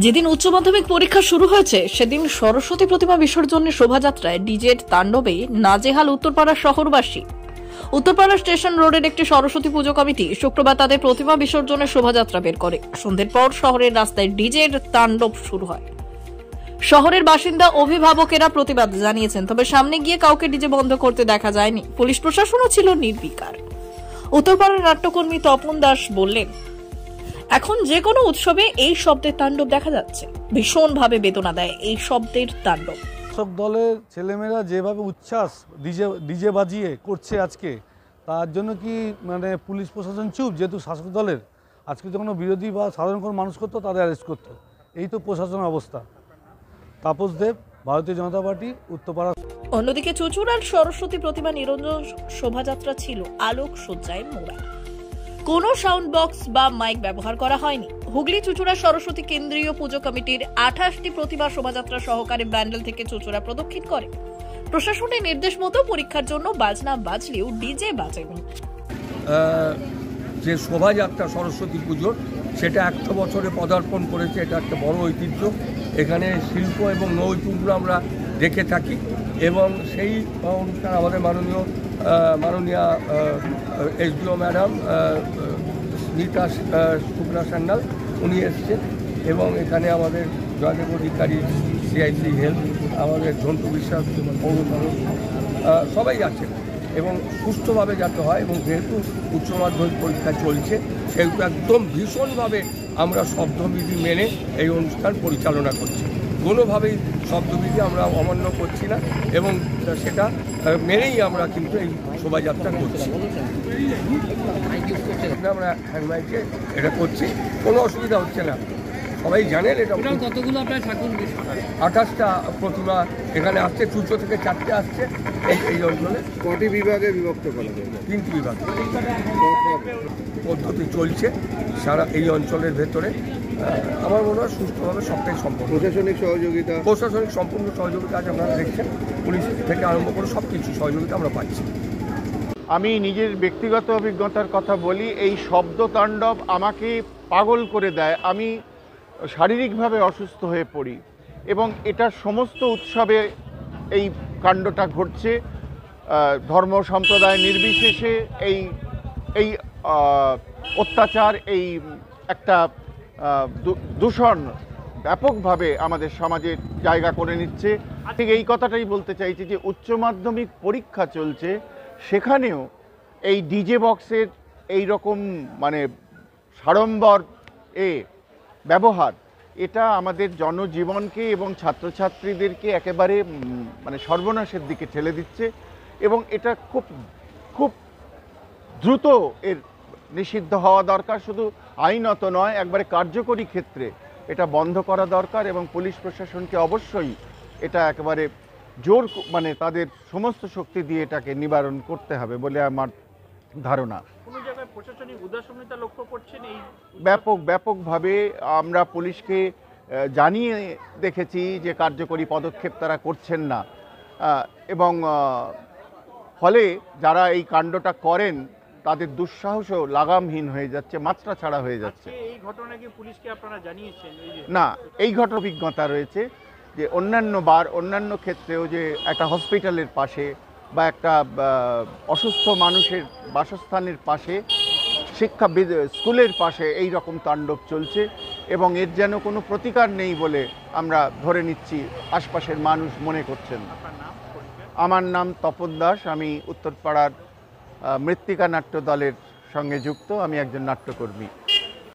যেদিন উচ্চ মাধ্যমিক পরীক্ষা শুরু হয়েছে সেদিন সরস্বতী প্রতিমা বিসর্জনের শোভাযাত্রায় ডিজের তাণ্ডবে নাজেহাল উত্তরপাড়ার শহরবাসী। উত্তরপাড়া স্টেশন রোডের একটি সরস্বতী পুজো কমিটি শুক্রবার তাদের প্রতিমা বিসর্জনের শোভাযাত্রা বের করে। সন্ধ্যের পর শহরের রাস্তায় ডিজের তাণ্ডব শুরু হয়। শহরের বাসিন্দা অভিভাবকেরা প্রতিবাদ জানিয়েছেন, তবে সামনে গিয়ে কাউকে ডিজে বন্ধ করতে দেখা যায়নি। পুলিশ প্রশাসনও ছিল নির্বিকার। উত্তরপাড়ার নাট্যকর্মী তপন দাস বললেন, এখন যে কোনো উৎসবে এই শব্দের তাণ্ডব দেখা যাচ্ছে। ভীষণভাবে বেদনা দেয় এই শব্দের তাণ্ডব। শাসক দলের ছেলেমেয়েরা যেভাবে উচ্ছ্বাস ডিজে বাজিয়ে করছে আজকে, তার জন্য কি মানে পুলিশ প্রশাসন চুপ? যেহেতু শাসক দলের, আজকে যে কোনো বিরোধী বা সাধারণ কোনো মানুষ করতো তাদের অ্যারেস্ট করতো। এই তো প্রশাসনের অবস্থা। তাপস দেব, ভারতীয় জনতা পার্টি, উত্তরপাড়া। অন্যদিকে চুঁচুড়ার সরস্বতী প্রতিমা নিরঞ্জন শোভাযাত্রা ছিল আলোক সজ্জায় মোড়া। কোনো সাউন্ড বক্স বা মাইক ব্যবহার করা হয়নি। হুগলি চুঁচুড়া সরস্বতী কেন্দ্রীয় পুজো কমিটির 28টি প্রতিমা শোভাযাত্রা সহকারে ব্যান্ডেল থেকে চুঁচুড়া প্রদক্ষিণ করে। প্রশাসনের নির্দেশ মতো পরীক্ষার জন্য বাজনা বাজলেও ডিজে বাজেনি। যে শোভাযাত্রা সরস্বতী পুজোর, সেটা 100 বছরে পদার্পণ করেছে। এটা একটা বড় ঐতিহ্য। এখানে শিল্প এবং নৈপুণ্য আমরা দেখে থাকি এবং সেই অনুষ্ঠান আমাদের মাননীয় এসডিও ম্যাডাম নীতা শুক্লা সান্যাল উনি এসছেন এবং এখানে আমাদের জয়দেব অধিকারী, সিআইসি হেলথ, আমাদের ঝন্টু বিশ্বাস, পৌরসভা সবাই আছেন এবং সুষ্ঠুভাবে যাতে হয়। এবং যেহেতু উচ্চ মাধ্যমিক পরীক্ষা চলছে সেহেতু একদম ভীষণভাবে আমরা শব্দবিধি মেনে এই অনুষ্ঠান পরিচালনা করছি। কোনোভাবেই শব্দবিধি আমরা অমান্য করছি না এবং সেটা মেনেই আমরা কিন্তু এই শোভাযাত্রা করছি। আমরা হ্যান্ডমাইকে এটা করছি, কোনো অসুবিধা হচ্ছে না। সবাই জানেন এটা। কতগুলো আপনার ঠাকুর? 28টা প্রতিমা এখানে আসছে। চুঁচো থেকে 4টে আসছে এই অঞ্চলে। কটি বিভাগে বিভক্ত করা হবে? 3টি বিভাগ পদ্ধতি চলছে সারা এই অঞ্চলের ভেতরে। আমার মনে হয় সুষ্ঠুভাবে সবটাই সম্ভব। প্রশাসনিক সম্পূর্ণ সহযোগিতা আজ আপনারা দেখছেন, পুলিশ থেকে আরম্ভ করে সব কিছু সহযোগিতা আমরা পাচ্ছি। আমি নিজের ব্যক্তিগত অভিজ্ঞতার কথা বলি, এই শব্দ তাণ্ডব আমাকে পাগল করে দেয়। আমি শারীরিকভাবে অসুস্থ হয়ে পড়ি এবং এটা সমস্ত উৎসবে এই কাণ্ডটা ঘটছে। ধর্ম সম্প্রদায় নির্বিশেষে এই অত্যাচার, এই একটা দূষণ ব্যাপকভাবে আমাদের সমাজে জায়গা করে নিচ্ছে। ঠিক এই কথাটাই বলতে চাইছি যে উচ্চ মাধ্যমিক পরীক্ষা চলছে, সেখানেও এই ডিজে বক্সের এই রকম মানে সাড়ম্বর ব্যবহার, এটা আমাদের জনজীবনকে এবং ছাত্রছাত্রীদেরকে একেবারে মানে সর্বনাশের দিকে ঠেলে দিচ্ছে এবং এটা খুব দ্রুত এর নিষিদ্ধ হওয়া দরকার। শুধু আইনত নয়, একবারে কার্যকরী ক্ষেত্রে এটা বন্ধ করা দরকার এবং পুলিশ প্রশাসনকে অবশ্যই এটা একেবারে জোর মানে তাদের সমস্ত শক্তি দিয়ে এটাকে নিবারণ করতে হবে বলে আমার ধারণা। কোনো জায়গায় প্রশাসনিক উদাসীনতা লক্ষ্য করছেন? এই ব্যাপকভাবে আমরা পুলিশকে জানিয়ে দেখেছি যে কার্যকরী পদক্ষেপ তারা করছেন না এবং ফলে যারা এই কাণ্ডটা করেন তাদের দুঃসাহসও লাগামহীন হয়ে যাচ্ছে, মাত্রা ছাড়া হয়ে যাচ্ছে। এই ঘটনা কি পুলিশকে আপনারা জানিয়েছেন? না, এই ঘটনা অভিজ্ঞতা রয়েছে যে অন্যান্য ক্ষেত্রেও যে একটা হসপিটালের পাশে বা একটা অসুস্থ মানুষের বাসস্থানের পাশে, স্কুলের পাশে এই রকম তাণ্ডব চলছে এবং এর যেন কোনো প্রতিকার নেই বলে আমরা ধরে নিচ্ছি, আশপাশের মানুষ মনে করছেন। আমার নাম তপন দাস, আমি উত্তরপাড়ার মৃত্তিকা নাট্য দলের সঙ্গে যুক্ত, আমি একজন নাট্যকর্মী।